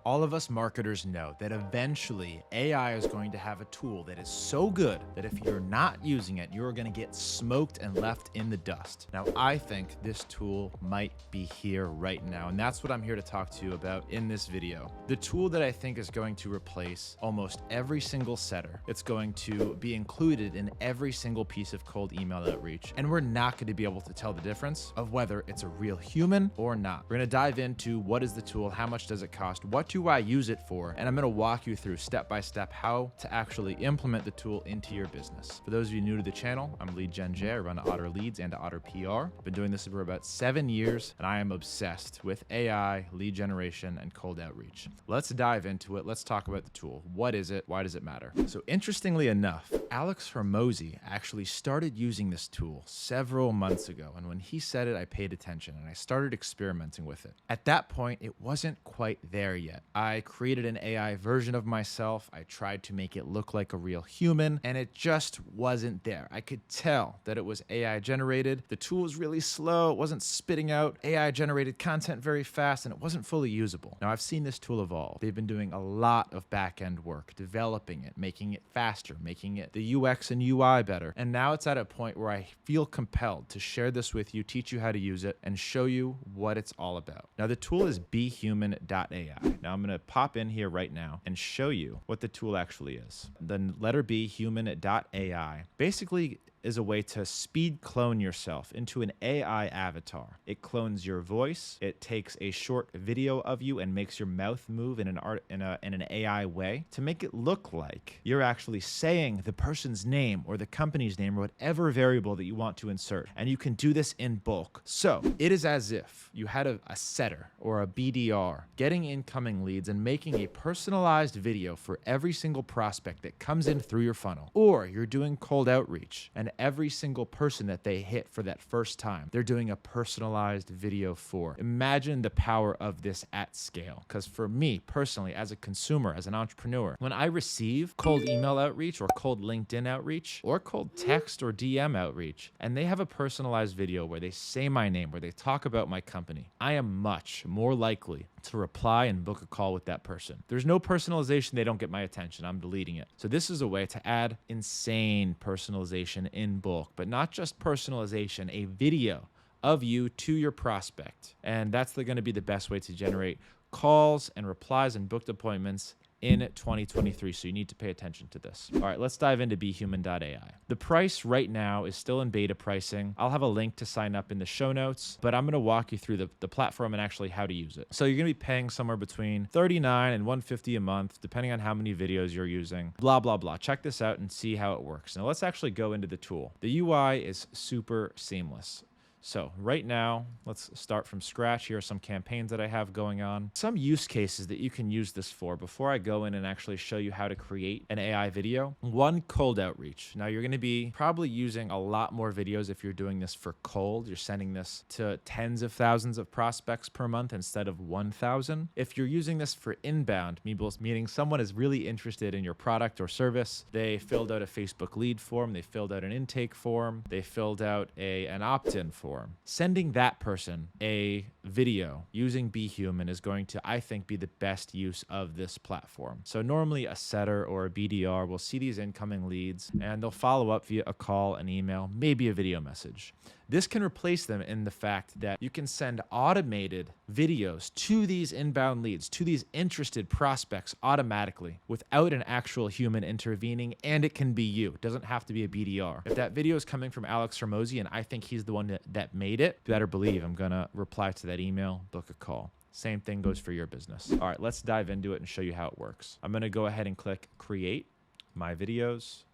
All of us marketers know that eventually AI is going to have a tool that is so good that if you're not using it, you're going to get smoked and left in the dust. Now, I think this tool might be here right now, and that's what I'm here to talk to you about in this video. The tool that I think is going to replace almost every single setter. It's going to be included in every single piece of cold email outreach, and we're not going to be able to tell the difference of whether it's a real human or not. We're going to dive into what is the tool, how much does it cost, what do I use it for, and I'm going to walk you through step by step how to actually implement the tool into your business. For those of you new to the channel, I'm Lead Gen J. I run Otter Leads and Otter PR. I've been doing this for about 7 years, and I am obsessed with AI, lead generation, and cold outreach. Let's dive into it. Let's talk about the tool. What is it? Why does it matter? So interestingly enough, Alex Hormozi actually started using this tool several months ago, and when he said it, I paid attention and I started experimenting with it. At that point, it wasn't quite there yet. I created an AI version of myself. I tried to make it look like a real human, and it just wasn't there. I could tell that it was AI generated. The tool was really slow. It wasn't spitting out AI generated content very fast, and it wasn't fully usable. Now, I've seen this tool evolve. They've been doing a lot of back-end work, developing it, making it faster, making it the UX and UI better. And now it's at a point where I feel compelled to share this with you, teach you how to use it, and show you what it's all about. Now, the tool is bHuman.AI. Now, I'm going to pop in here right now and show you what the tool actually is. The letter B, human.ai, basically is a way to speed clone yourself into an AI avatar. It clones your voice. It takes a short video of you and makes your mouth move in an AI way to make it look like you're actually saying the person's name or the company's name or whatever variable that you want to insert. And you can do this in bulk. So it is as if you had a setter or a BDR getting incoming leads and making a personalized video for every single prospect that comes in through your funnel. Or you're doing cold outreach, and every single person that they hit for that first time, they're doing a personalized video for. Imagine the power of this at scale. Because for me personally, as a consumer, as an entrepreneur, when I receive cold email outreach or cold LinkedIn outreach or cold text or DM outreach, and they have a personalized video where they say my name, where they talk about my company, I am much more likely to reply and book a call with that person. There's no personalization, they don't get my attention, I'm deleting it. So this is a way to add insane personalization in bulk, but not just personalization, a video of you to your prospect. And that's going to be the best way to generate calls and replies and booked appointments in 2023, so you need to pay attention to this. All right, let's dive into bHuman.ai. The price right now is still in beta pricing. I'll have a link to sign up in the show notes, but I'm gonna walk you through the platform and actually how to use it. So you're gonna be paying somewhere between $39 and $150 a month, depending on how many videos you're using, blah, blah, blah. Check this out and see how it works. Now let's actually go into the tool. The UI is super seamless. So right now, let's start from scratch. Here are some campaigns that I have going on. Some use cases that you can use this for before I go in and actually show you how to create an AI video. One, cold outreach. Now you're going to be probably using a lot more videos if you're doing this for cold. You're sending this to tens of thousands of prospects per month instead of 1,000. If you're using this for inbound, meaning someone is really interested in your product or service, they filled out a Facebook lead form, they filled out an intake form, they filled out an opt-in form. Sending that person a video using bHuman is going to, I think, be the best use of this platform. So normally a setter or a BDR will see these incoming leads and they'll follow up via a call, an email, maybe a video message. This can replace them in the fact that you can send automated videos to these inbound leads, to these interested prospects automatically without an actual human intervening, and it can be you. It doesn't have to be a BDR. If that video is coming from Alex Hormozi and I think he's the one that made it, better believe I'm gonna reply to that email, book a call. Same thing goes for your business. All right, let's dive into it and show you how it works. I'm gonna go ahead and click Create My Videos.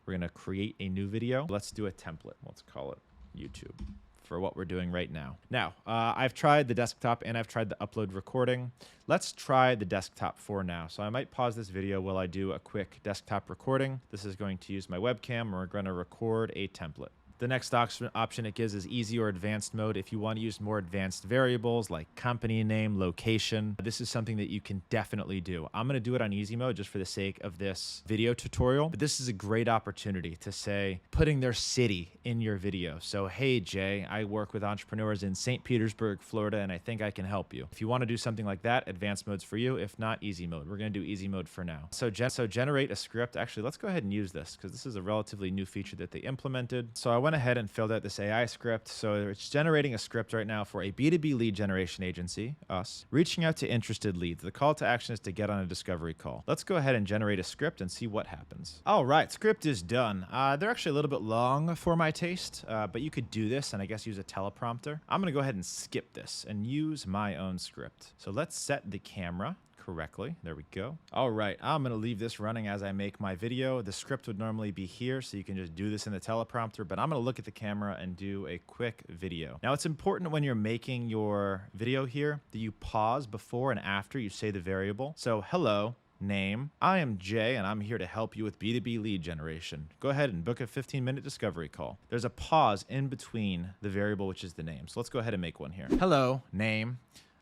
We're gonna create a new video. Let's do a template. Let's call it YouTube for what we're doing right now. Now, I've tried the desktop and I've tried the upload recording. Let's try the desktop for now. So I might pause this video while I do a quick desktop recording. This is going to use my webcam. We're going to record a template. The next option it gives is easy or advanced mode. If you want to use more advanced variables like company name, location, this is something that you can definitely do. I'm going to do it on easy mode just for the sake of this video tutorial, but this is a great opportunity to say, putting their city in your video. So, hey, Jay, I work with entrepreneurs in St. Petersburg, Florida, and I think I can help you. If you want to do something like that, advanced mode's for you. If not, easy mode. We're going to do easy mode for now. So generate a script. Actually, let's go ahead and use this because this is a relatively new feature that they implemented. So I went ahead and filled out this AI script. So it's generating a script right now for a B2B lead generation agency, us, reaching out to interested leads. The call to action is to get on a discovery call. Let's go ahead and generate a script and see what happens. All right, script is done. They're actually a little bit long for my taste, but you could do this and I guess use a teleprompter. I'm going to go ahead and skip this and use my own script. So let's set the camera correctly. There we go. All right, I'm going to leave this running as I make my video. The script would normally be here, so you can just do this in the teleprompter, but I'm going to look at the camera and do a quick video. Now, it's important when you're making your video here that you pause before and after you say the variable. So, hello, name, I am Jay, and I'm here to help you with B2B lead generation. Go ahead and book a 15-minute discovery call. There's a pause in between the variable, which is the name. So let's go ahead and make one here. Hello, name,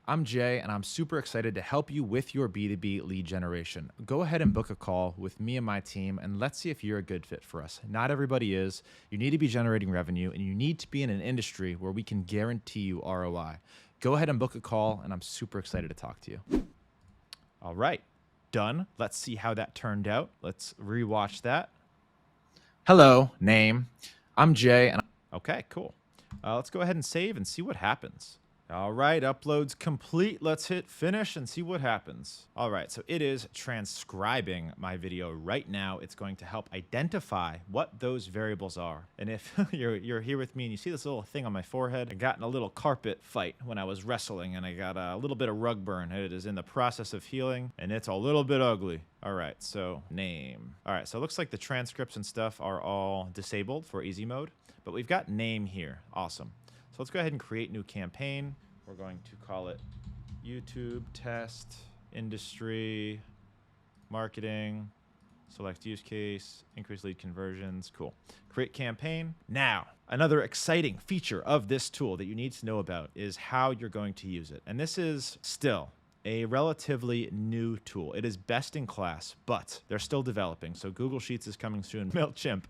I'm Jay, and I'm super excited to help you with your B2B lead generation. Go ahead and book a call with me and my team, and let's see if you're a good fit for us. Not everybody is. You need to be generating revenue, and you need to be in an industry where we can guarantee you ROI. Go ahead and book a call, and I'm super excited to talk to you. All right, done. Let's see how that turned out. Let's rewatch that. Hello, name, I'm Jay, and okay, cool. Let's go ahead and save and see what happens. All right, upload's complete. Let's hit finish and see what happens. All right, so it is transcribing my video right now. It's going to help identify what those variables are. And if you're here with me and you see this little thing on my forehead, I got in a little carpet fight when I was wrestling and I got a little bit of rug burn. It is in the process of healing and it's a little bit ugly. All right, so name. All right, so it looks like the transcripts and stuff are all disabled for easy mode, but we've got name here. Awesome. So let's go ahead and create new campaign. We're going to call it YouTube test industry marketing, select use case, increase lead conversions. Cool. Create campaign. Now, another exciting feature of this tool that you need to know about is how you're going to use it. And this is still a relatively new tool. It is best in class, but they're still developing. So Google Sheets is coming soon. MailChimp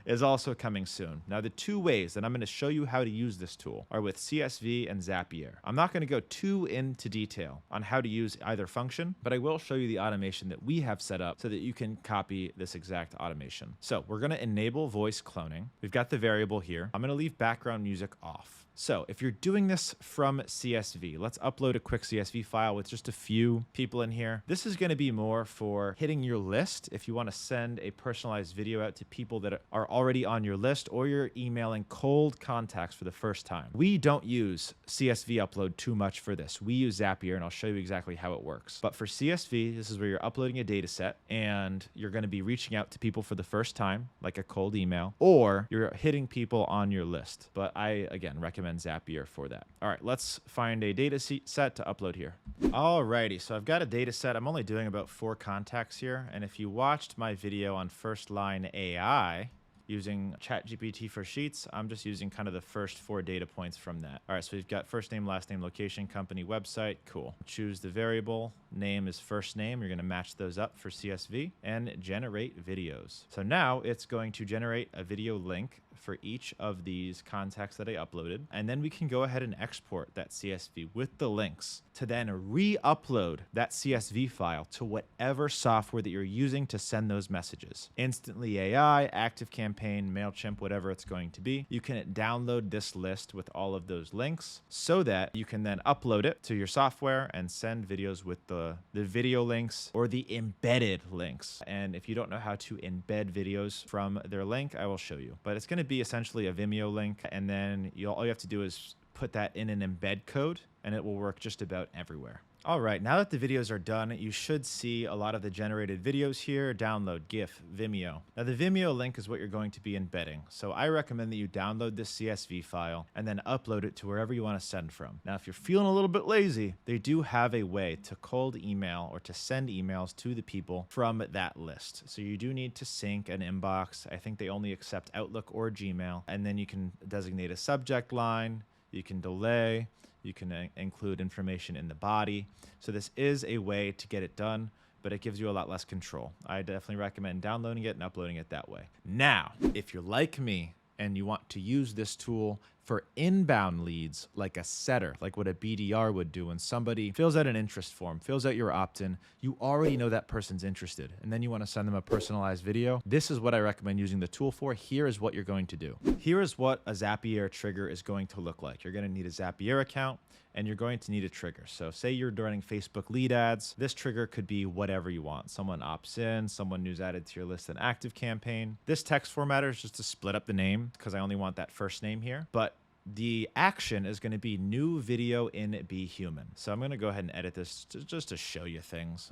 is also coming soon. Now, the two ways that I'm going to show you how to use this tool are with CSV and Zapier. I'm not going to go too into detail on how to use either function, but I will show you the automation that we have set up so that you can copy this exact automation. So we're going to enable voice cloning. We've got the variable here. I'm going to leave background music off. So if you're doing this from CSV, let's upload a quick CSV file with just a few people in here. This is going to be more for hitting your list if you want to send a personalized video out to people that are already on your list, or you're emailing cold contacts for the first time. We don't use CSV upload too much for this. We use Zapier, and I'll show you exactly how it works. But for CSV, this is where you're uploading a data set and you're going to be reaching out to people for the first time, like a cold email, or you're hitting people on your list. But I, again, recommend Zapier for that. All right, let's find a data set to upload here. Alrighty, so I've got a data set. I'm only doing about 4 contacts here. And if you watched my video on First Line AI, using ChatGPT for Sheets, I'm just using kind of the first 4 data points from that. All right, so we've got first name, last name, location, company, website. Cool. Choose the variable. Name is first name. You're going to match those up for CSV and generate videos. So now it's going to generate a video link for each of these contacts that I uploaded. And then we can go ahead and export that CSV with the links to then re-upload that CSV file to whatever software that you're using to send those messages. Instantly AI, ActiveCampaign, MailChimp, whatever it's going to be. You can download this list with all of those links so that you can then upload it to your software and send videos with the video links or the embedded links. And if you don't know how to embed videos from their link, I will show you. But it's going to be essentially a Vimeo link, and then all you have to do is put that in an embed code and it will work just about everywhere. All right, now that the videos are done, you should see a lot of the generated videos here. Download, GIF, Vimeo. Now the Vimeo link is what you're going to be embedding. So I recommend that you download this CSV file and then upload it to wherever you want to send from. Now, if you're feeling a little bit lazy, they do have a way to cold email or to send emails to the people from that list. So you do need to sync an inbox. I think they only accept Outlook or Gmail. And then you can designate a subject line. You can delay. You can include information in the body. So this is a way to get it done, but it gives you a lot less control. I definitely recommend downloading it and uploading it that way. Now, if you're like me and you want to use this tool for inbound leads, like a setter, like what a BDR would do when somebody fills out an interest form, fills out your opt-in, you already know that person's interested, and then you want to send them a personalized video. This is what I recommend using the tool for. Here is what you're going to do. Here is what a Zapier trigger is going to look like. You're going to need a Zapier account, and you're going to need a trigger. So say you're running Facebook lead ads. This trigger could be whatever you want. Someone opts in, someone who's added to your list an active campaign. This text formatter is just to split up the name because I only want that first name here. But the action is going to be new video in bHuman. So I'm going to go ahead and edit this just to show you things.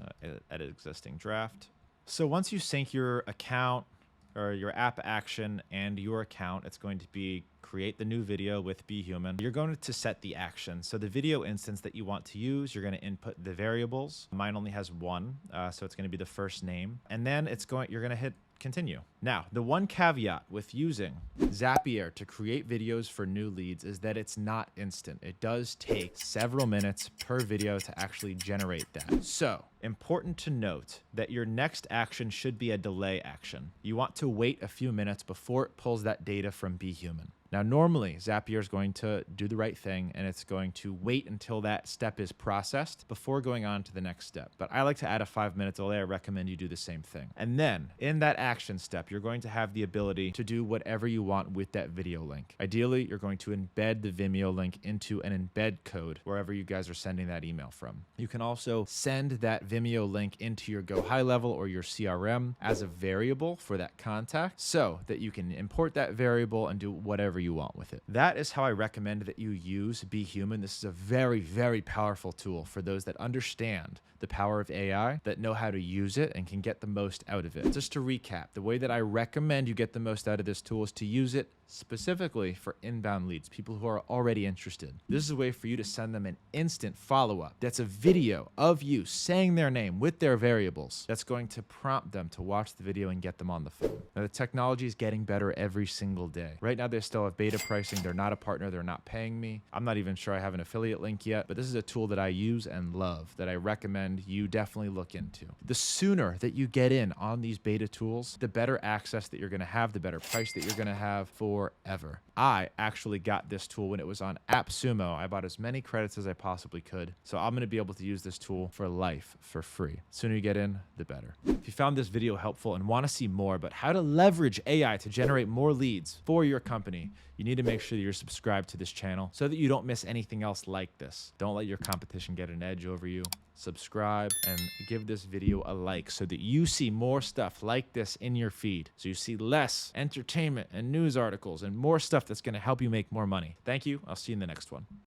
Edit existing draft. So once you sync your account or your app action and your account, it's going to be create the new video with bHuman. You're going to set the action. So the video instance that you want to use, you're going to input the variables. Mine only has one, so it's going to be the first name. And then you're going to hit continue. Now, the one caveat with using Zapier to create videos for new leads is that it's not instant. It does take several minutes per video to actually generate that. So, important to note that your next action should be a delay action. You want to wait a few minutes before it pulls that data from bHuman. Now, normally, Zapier is going to do the right thing, and it's going to wait until that step is processed before going on to the next step. But I like to add a 5-minute delay. I recommend you do the same thing. And then, in that action step, you're going to have the ability to do whatever you want with that video link. Ideally, you're going to embed the Vimeo link into an embed code wherever you guys are sending that email from. You can also send that Vimeo link into your Go High Level or your CRM as a variable for that contact so that you can import that variable and do whatever you want with it. That is how I recommend that you use bHuman. This is a very, very powerful tool for those that understand the power of AI, that know how to use it and can get the most out of it. Just to recap, the way that I recommend you get the most out of this tool is to use it specifically for inbound leads, people who are already interested. This is a way for you to send them an instant follow-up. That's a video of you saying their name with their variables. That's going to prompt them to watch the video and get them on the phone. Now, the technology is getting better every single day. Right now, they still have beta pricing. They're not a partner. They're not paying me. I'm not even sure I have an affiliate link yet, but this is a tool that I use and love that I recommend you definitely look into. The sooner that you get in on these beta tools, the better access that you're going to have, the better price that you're going to have forever. I actually got this tool when it was on AppSumo. I bought as many credits as I possibly could. So I'm going to be able to use this tool for life for free. The sooner you get in, the better. If you found this video helpful and want to see more about how to leverage AI to generate more leads for your company, you need to make sure that you're subscribed to this channel so that you don't miss anything else like this. Don't let your competition get an edge over you. Subscribe and give this video a like so that you see more stuff like this in your feed. So you see less entertainment and news articles and more stuff that's going to help you make more money. Thank you. I'll see you in the next one.